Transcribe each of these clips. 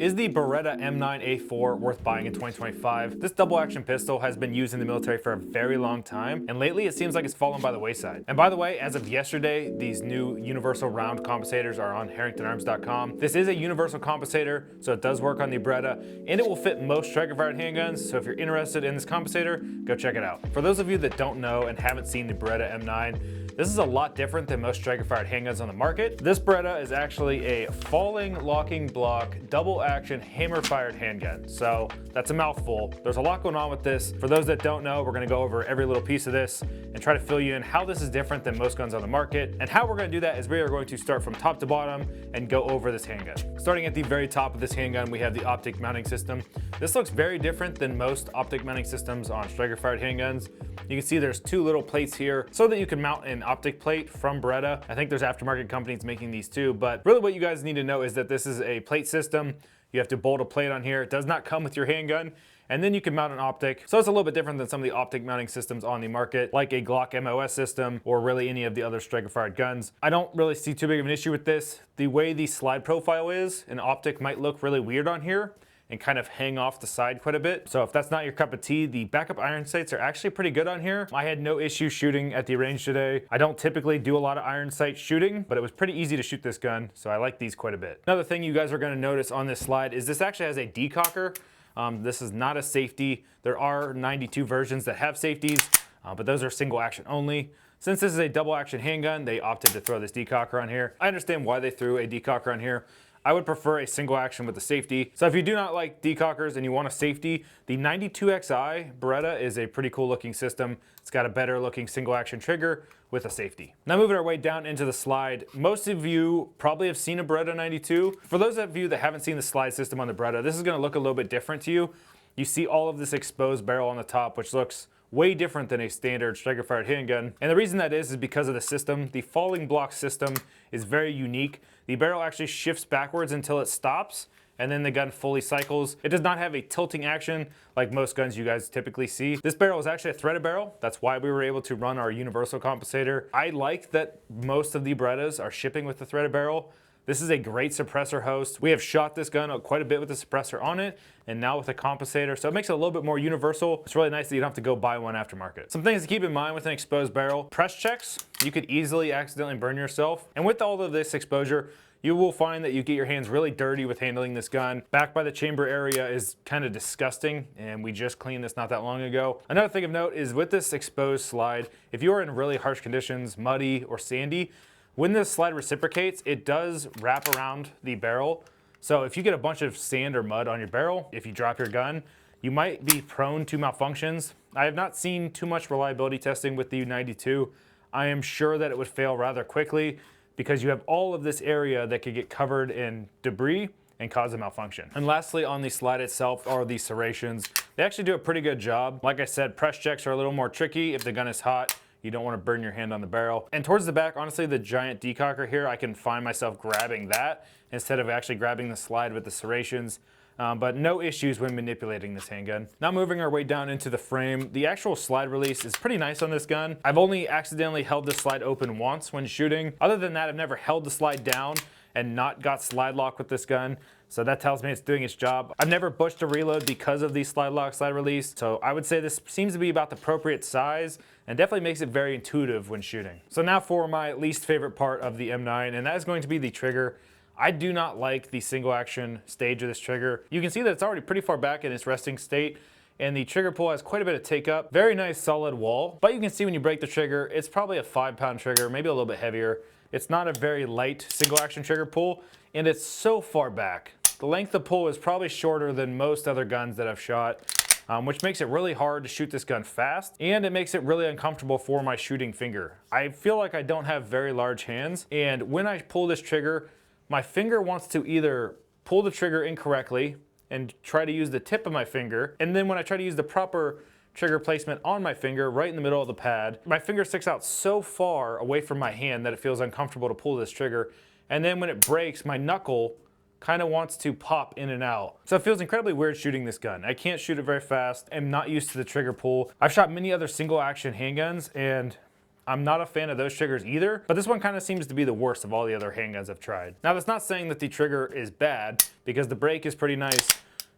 Is the Beretta M9A4 worth buying in 2025? This double action pistol has been used in the military for a very long time, and lately it seems like it's fallen by the wayside. And by the way, as of yesterday, these new universal round compensators are on HerringtonArms.com. This is a universal compensator, so it does work on the Beretta, and it will fit most striker-fired handguns, so if you're interested in this compensator, go check it out. For those of you that don't know and haven't seen the Beretta M9, this is a lot different than most striker-fired handguns on the market. This Beretta is actually a falling locking block double action hammer fired handgun. So that's a mouthful. There's a lot going on with this. For those that don't know, we're gonna go over every little piece of this and try to fill you in how this is different than most guns on the market. And how we're gonna do that is we are going to start from top to bottom and go over this handgun. Starting at the very top of this handgun, we have the optic mounting system. This looks very different than most optic mounting systems on striker fired handguns. You can see there's two little plates here so that you can mount an optic plate from Beretta. I think there's aftermarket companies making these too, but really what you guys need to know is that this is a plate system. You have to bolt a plate on here. It does not come with your handgun. And then you can mount an optic. So it's a little bit different than some of the optic mounting systems on the market, like a Glock MOS system or really any of the other striker-fired guns. I don't really see too big of an issue with this. The way the slide profile is, an optic might look really weird on here and kind of hang off the side quite a bit. So if that's not your cup of tea, the backup iron sights are actually pretty good on here. I had no issue shooting at the range today. I don't typically do a lot of iron sight shooting, but it was pretty easy to shoot this gun, so I like these quite a bit. Another thing you guys are gonna notice on this slide is this actually has a decocker. This is not a safety. There are 92 versions that have safeties, but those are single action only. Since this is a double action handgun, they opted to throw this decocker on here. I understand why they threw a decocker on here. I would prefer a single action with a safety. So if you do not like decockers and you want a safety, the 92XI Beretta is a pretty cool looking system. It's got a better looking single action trigger with a safety. Now moving our way down into the slide, most of you probably have seen a Beretta 92. For those of you that haven't seen the slide system on the Beretta, this is gonna look a little bit different to you. You see all of this exposed barrel on the top, which looks way different than a standard striker-fired handgun. And the reason that is because of the system. The falling block system is very unique. The barrel actually shifts backwards until it stops, and then the gun fully cycles. It does not have a tilting action like most guns you guys typically see. This barrel is actually a threaded barrel. That's why we were able to run our universal compensator. I like that most of the Berettas are shipping with the threaded barrel. This is a great suppressor host. We have shot this gun quite a bit with the suppressor on it, and now with a compensator, so it makes it a little bit more universal. It's really nice that you don't have to go buy one aftermarket. Some things to keep in mind with an exposed barrel: press checks. You could easily accidentally burn yourself, and with all of this exposure, you will find that you get your hands really dirty with handling this gun. Back by the chamber area is kind of disgusting, and we just cleaned this not that long ago. Another thing of note is with this exposed slide, if you are in really harsh conditions, muddy or sandy, when this slide reciprocates, it does wrap around the barrel. So if you get a bunch of sand or mud on your barrel, if you drop your gun, you might be prone to malfunctions. I have not seen too much reliability testing with the U92. I am sure that it would fail rather quickly because you have all of this area that could get covered in debris and cause a malfunction. And lastly, on the slide itself are the serrations. They actually do a pretty good job. Like I said, press checks are a little more tricky if the gun is hot. You don't want to burn your hand on the barrel. And towards the back, honestly, the giant decocker here, I can find myself grabbing that instead of actually grabbing the slide with the serrations. But no issues when manipulating this handgun. Now moving our way down into the frame, the actual slide release is pretty nice on this gun. I've only accidentally held the slide open once when shooting. Other than that, I've never held the slide down and not got slide lock with this gun. So that tells me it's doing its job. I've never pushed a reload because of the slide lock, slide release. So I would say this seems to be about the appropriate size and definitely makes it very intuitive when shooting. So now for my least favorite part of the M9, and that is going to be the trigger. I do not like the single action stage of this trigger. You can see that it's already pretty far back in its resting state, and the trigger pull has quite a bit of take up. Very nice solid wall, but you can see when you break the trigger, it's probably a 5-pound trigger, maybe a little bit heavier. It's not a very light single action trigger pull, and it's so far back. The length of pull is probably shorter than most other guns that I've shot, which makes it really hard to shoot this gun fast, and it makes it really uncomfortable for my shooting finger. I feel like I don't have very large hands, and when I pull this trigger, my finger wants to either pull the trigger incorrectly and try to use the tip of my finger, and then when I try to use the proper trigger placement on my finger right in the middle of the pad, my finger sticks out so far away from my hand that it feels uncomfortable to pull this trigger, and then when it breaks, my knuckle kind of wants to pop in and out. So it feels incredibly weird shooting this gun. I can't shoot it very fast. I'm not used to the trigger pull. I've shot many other single action handguns, and I'm not a fan of those triggers either, but this one kind of seems to be the worst of all the other handguns I've tried. Now that's not saying that the trigger is bad, because the brake is pretty nice,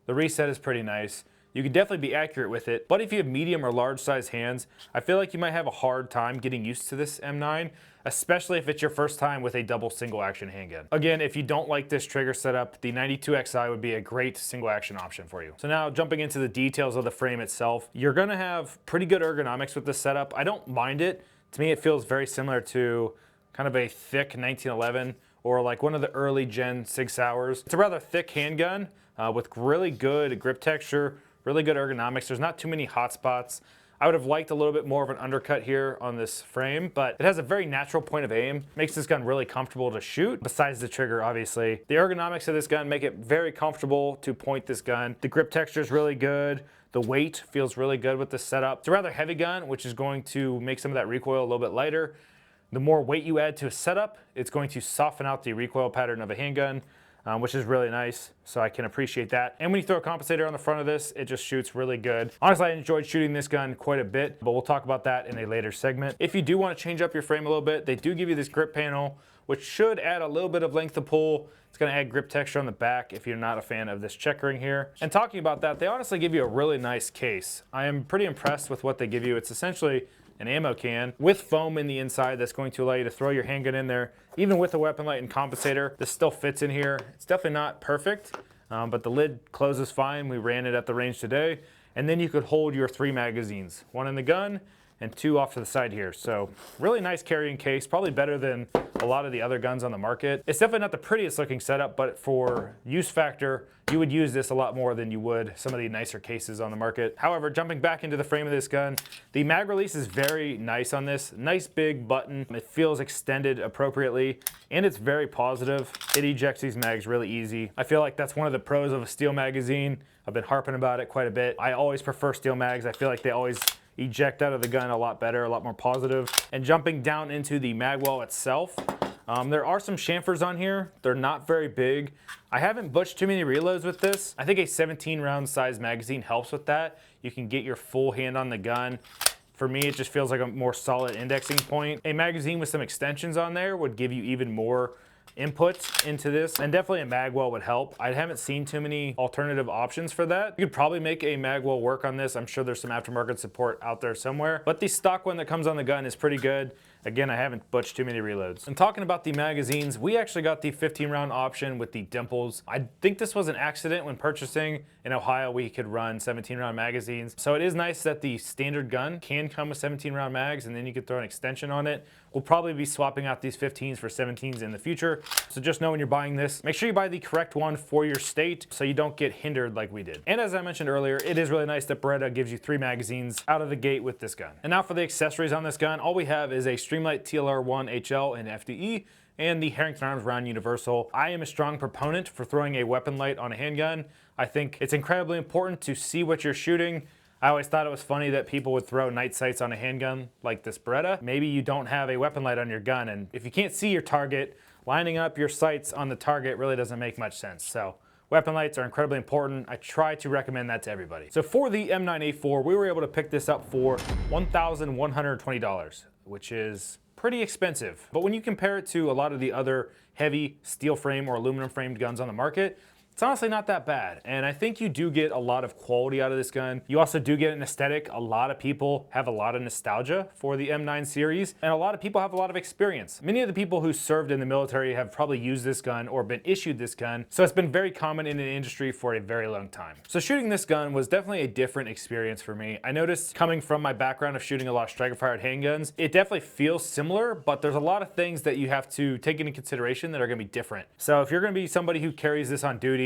the reset is pretty nice. You can definitely be accurate with it, but if you have medium or large size hands, I feel like you might have a hard time getting used to this M9, especially if it's your first time with a double single action handgun. Again, if you don't like this trigger setup, the 92XI would be a great single action option for you. So now jumping into the details of the frame itself, you're gonna have pretty good ergonomics with this setup. I don't mind it. To me, it feels very similar to kind of a thick 1911 or like one of the early Gen 6 Hours. It's a rather thick handgun with really good grip texture, really good ergonomics. There's not too many hot spots. I would have liked a little bit more of an undercut here on this frame, but it has a very natural point of aim. Makes this gun really comfortable to shoot, besides the trigger, obviously. The ergonomics of this gun make it very comfortable to point this gun. The grip texture is really good. The weight feels really good with this setup. It's a rather heavy gun, which is going to make some of that recoil a little bit lighter. The more weight you add to a setup, it's going to soften out the recoil pattern of a handgun, which is really nice, so I can appreciate that. And when you throw a compensator on the front of this, it just shoots really good. Honestly, I enjoyed shooting this gun quite a bit, but we'll talk about that in a later segment. If you do want to change up your frame a little bit, they do give you this grip panel, which should add a little bit of length of pull. It's going to add grip texture on the back if you're not a fan of this checkering here. And talking about that, they honestly give you a really nice case. I am pretty impressed with what they give you. It's essentially an ammo can with foam in the inside that's going to allow you to throw your handgun in there. Even with a weapon light and compensator, this still fits in here. It's definitely not perfect, but the lid closes fine. We ran it at the range today. And then you could hold your 3 magazines, 1 in the gun and 2 off to the side here. So really nice carrying case, probably better than a lot of the other guns on the market. It's definitely not the prettiest looking setup, but for use factor, you would use this a lot more than you would some of the nicer cases on the market. However, jumping back into the frame of this gun, the mag release is very nice on this. Nice big button. It feels extended appropriately, and it's very positive. It ejects these mags really easy. I feel like that's one of the pros of a steel magazine. I've been harping about it quite a bit. I always prefer steel mags. I feel like they always eject out of the gun a lot better, a lot more positive. And jumping down into the magwell itself, there are some chamfers on here. They're not very big. I haven't butched too many reloads with this. I think a 17 round size magazine helps with that. You can get your full hand on the gun. For me, it just feels like a more solid indexing point. A magazine with some extensions on there would give you even more input into this, and definitely a magwell would help. I haven't seen too many alternative options for that. You could probably make a magwell work on this. I'm sure there's some aftermarket support out there somewhere, but the stock one that comes on the gun is pretty good. Again, I haven't butched too many reloads. And talking about the magazines, we actually got the 15 round option with the dimples. I think this was an accident when purchasing. In Ohio, we could run 17 round magazines. So it is nice that the standard gun can come with 17 round mags, and then you could throw an extension on it. We'll probably be swapping out these 15s for 17s in the future. So just know when you're buying this, make sure you buy the correct one for your state so you don't get hindered like we did. And as I mentioned earlier, it is really nice that Beretta gives you 3 magazines out of the gate with this gun. And now for the accessories on this gun, all we have is a Streamlight TLR1 HL and FDE and the Herrington Arms Round Universal. I am a strong proponent for throwing a weapon light on a handgun. I think it's incredibly important to see what you're shooting. I always thought it was funny that people would throw night sights on a handgun like this Beretta. Maybe you don't have a weapon light on your gun, and if you can't see your target, lining up your sights on the target really doesn't make much sense. So weapon lights are incredibly important. I try to recommend that to everybody. So for the M9A4, we were able to pick this up for $1,120, which is pretty expensive. But when you compare it to a lot of the other heavy steel frame or aluminum framed guns on the market, it's honestly not that bad, and I think you do get a lot of quality out of this gun. You also do get an aesthetic. A lot of people have a lot of nostalgia for the M9 series, and a lot of people have a lot of experience. Many of the people who served in the military have probably used this gun or been issued this gun, so it's been very common in the industry for a very long time. So shooting this gun was definitely a different experience for me. I noticed, coming from my background of shooting a lot of striker-fired handguns, it definitely feels similar, but there's a lot of things that you have to take into consideration that are going to be different. So if you're going to be somebody who carries this on duty,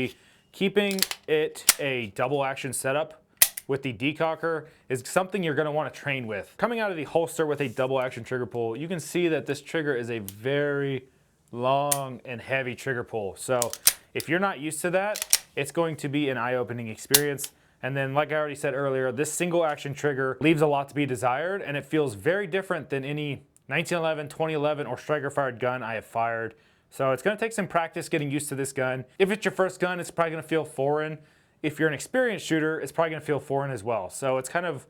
keeping it a double action setup with the decocker is something you're going to want to train with. Coming out of the holster with a double action trigger pull, you can see that this trigger is a very long and heavy trigger pull. So if you're not used to that, it's going to be an eye-opening experience. And then, like I already said earlier, this single action trigger leaves a lot to be desired, and it feels very different than any 1911, 2011, or striker fired gun I have fired. So it's going to take some practice getting used to this gun. If it's your first gun, it's probably going to feel foreign. If you're an experienced shooter, it's probably going to feel foreign as well. So it's kind of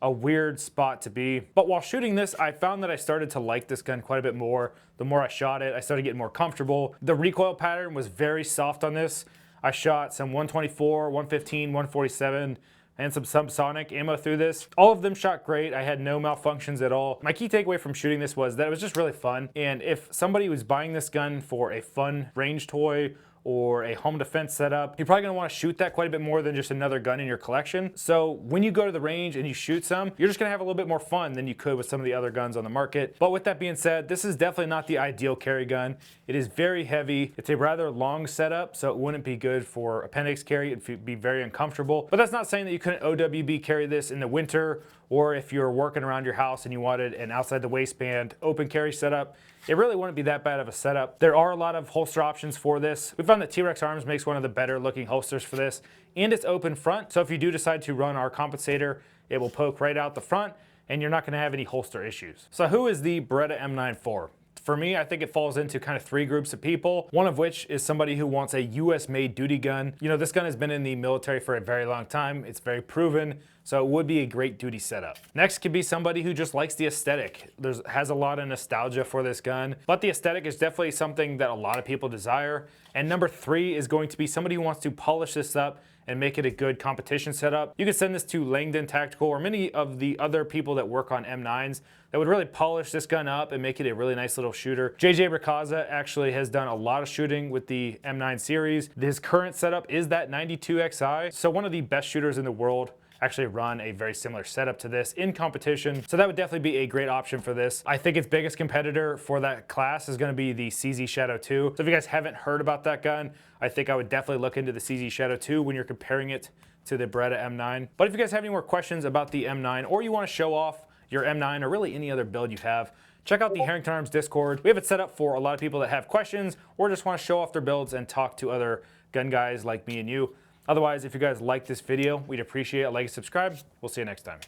a weird spot to be. But while shooting this, I found that I started to like this gun quite a bit more. The more I shot it, I started getting more comfortable. The recoil pattern was very soft on this. I shot some 124, 115, 147, and some subsonic ammo through this. All of them shot great. I had no malfunctions at all. My key takeaway from shooting this was that it was just really fun. And if somebody was buying this gun for a fun range toy or a home defense setup, you're probably gonna wanna shoot that quite a bit more than just another gun in your collection. So when you go to the range and you shoot some, you're just gonna have a little bit more fun than you could with some of the other guns on the market. But with that being said, this is definitely not the ideal carry gun. It is very heavy. It's a rather long setup, so it wouldn't be good for appendix carry. It'd be very uncomfortable. But that's not saying that you couldn't OWB carry this in the winter, or if you're working around your house and you wanted an outside the waistband open carry setup. It really wouldn't be that bad of a setup. There are a lot of holster options for this. We found that T-Rex Arms makes one of the better looking holsters for this, and it's open front. So if you do decide to run our compensator, it will poke right out the front and you're not gonna have any holster issues. So who is the Beretta M9A4? For me, I think it falls into kind of three groups of people, one of which is somebody who wants a US made duty gun. You know, this gun has been in the military for a very long time. It's very proven, so it would be a great duty setup. Next could be somebody who just likes the aesthetic. Has a lot of nostalgia for this gun, but the aesthetic is definitely something that a lot of people desire. And number three is going to be somebody who wants to polish this up and make it a good competition setup. You can send this to Langdon Tactical or many of the other people that work on M9s that would really polish this gun up and make it a really nice little shooter. JJ Bricaza actually has done a lot of shooting with the M9 series. His current setup is that 92XI, so one of the best shooters in the world actually run a very similar setup to this in competition. So that would definitely be a great option for this. I think its biggest competitor for that class is gonna be the CZ Shadow 2. So if you guys haven't heard about that gun, I think I would definitely look into the CZ Shadow 2 when you're comparing it to the Beretta M9. But if you guys have any more questions about the M9 or you wanna show off your M9 or really any other build you have, check out the Herrington Arms Discord. We have it set up for a lot of people that have questions or just wanna show off their builds and talk to other gun guys like me and you. Otherwise, if you guys like this video, we'd appreciate a like and subscribe. We'll see you next time.